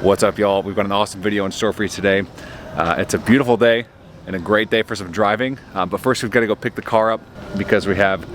What's up, y'all? We've got an awesome video in store for you today. It's a beautiful day and a great day for some driving, but first we've got to go pick the car up because we have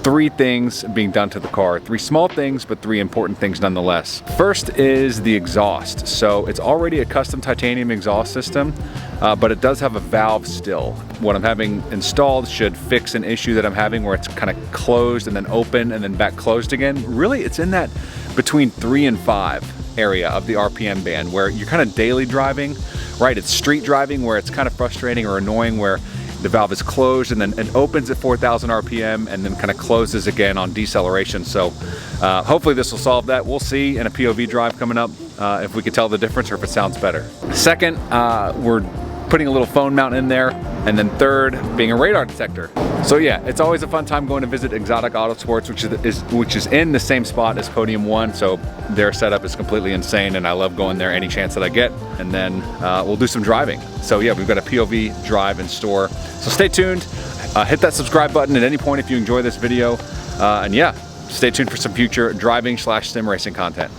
3 things being done to the car. 3 small things, but 3 important things nonetheless. First is the exhaust. So it's already a custom titanium exhaust system, but it does have a valve still. What I'm having installed should fix an issue that I'm having where it's kind of closed and then open and then back closed again. Really, it's in that between 3 and 5 area of the RPM band where you're kind of daily driving, right? It's street driving where it's kind of frustrating or annoying where the valve is closed and then it opens at 4,000 RPM and then kind of closes again on deceleration. So hopefully this will solve that. We'll see in a POV drive coming up if we can tell the difference or if it sounds better. Second, we're putting a little phone mount in there. And then third, being a radar detector. So yeah, it's always a fun time going to visit Exotic Autosport, which is in the same spot as Podium 1. So their setup is completely insane and I love going there any chance that I get. And then we'll do some driving. So yeah, we've got a POV drive in store. So stay tuned, hit that subscribe button at any point if you enjoy this video. And yeah, stay tuned for some future driving / sim racing content.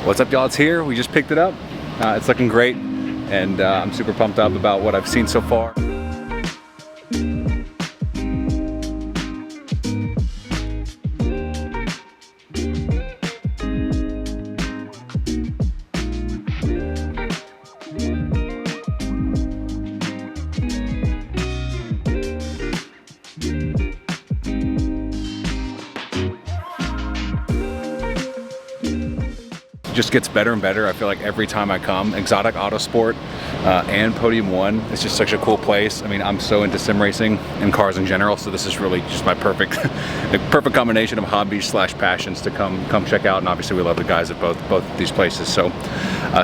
What's up, y'all? It's here. We just picked it up. It's looking great. And I'm super pumped up about what I've seen so far. Just gets better and better. I feel like every time I come. Exotic Autosport and Podium 1, it's just such a cool place. I mean, I'm so into sim racing and cars in general, so this is really just my perfect perfect combination of hobbies / passions to come check out. And obviously we love the guys at both these places, so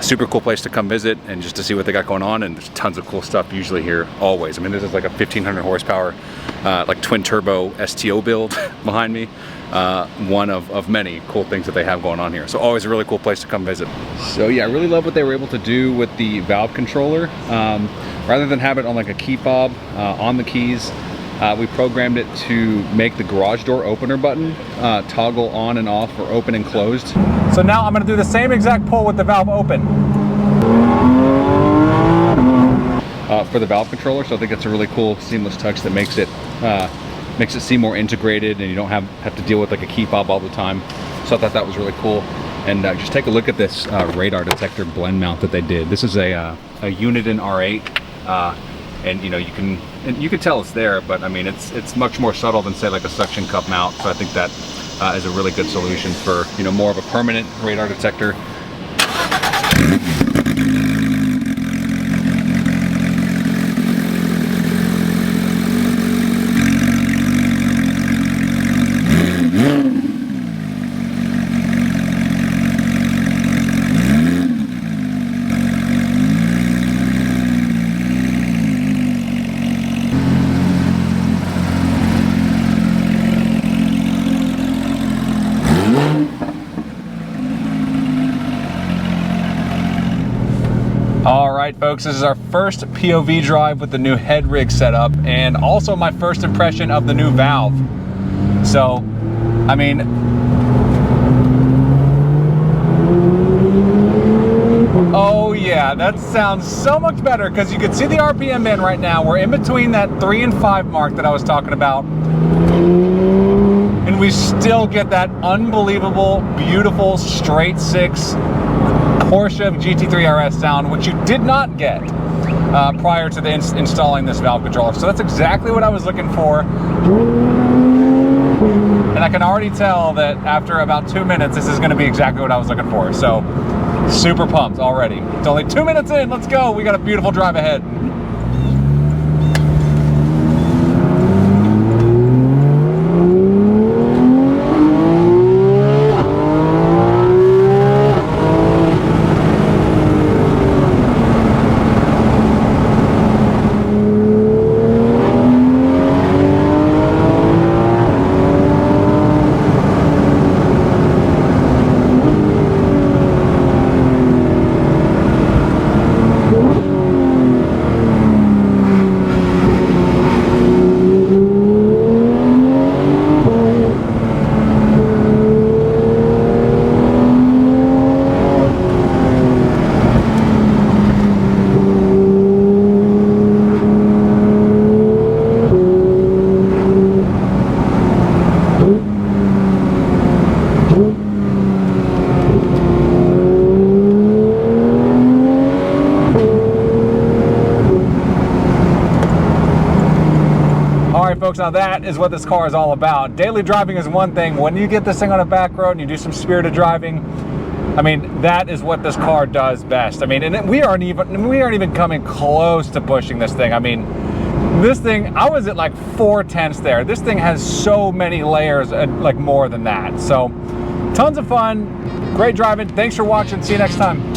super cool place to come visit and just to see what they got going on. And there's tons of cool stuff usually here, always. I mean, this is like a 1500 horsepower like twin turbo STO build behind me. One of many cool things that they have going on here. So always a really cool place to come visit. So yeah, I really love what they were able to do with the valve controller. Rather than have it on like a key fob on the keys, we programmed it to make the garage door opener button toggle on and off or open and closed. So now I'm going to do the same exact pull with the valve open. For the valve controller, so I think it's a really cool seamless touch that makes it seem more integrated and you don't have to deal with like a key fob all the time. So I thought that was really cool. And just take a look at this radar detector blend mount that they did. This is a Uniden R8, and you know you can tell it's there, but I mean it's much more subtle than say like a suction cup mount. So I think that is a really good solution for more of a permanent radar detector. Alright folks, this is our first POV drive with the new head rig setup and also my first impression of the new valve. So, I mean, oh yeah, that sounds so much better because you can see the RPM band right now. We're in between that 3 and 5 mark that I was talking about. And we still get that unbelievable, beautiful, straight 6 Porsche GT3 RS sound, which you did not get prior to installing this valve controller. So that's exactly what I was looking for. And I can already tell that after about 2 minutes, this is going to be exactly what I was looking for. So super pumped already. It's only 2 minutes in. Let's go. We got a beautiful drive ahead. now that is what this car is all about. Daily driving is one thing. When you get this thing on a back road and you do some spirited driving, I mean, that is what this car does best. I mean, and we aren't even coming close to pushing this thing. I mean, this thing, I was at like 4/10 there. This thing has so many layers, like more than that. So, tons of fun, great driving. Thanks for watching. See you next time.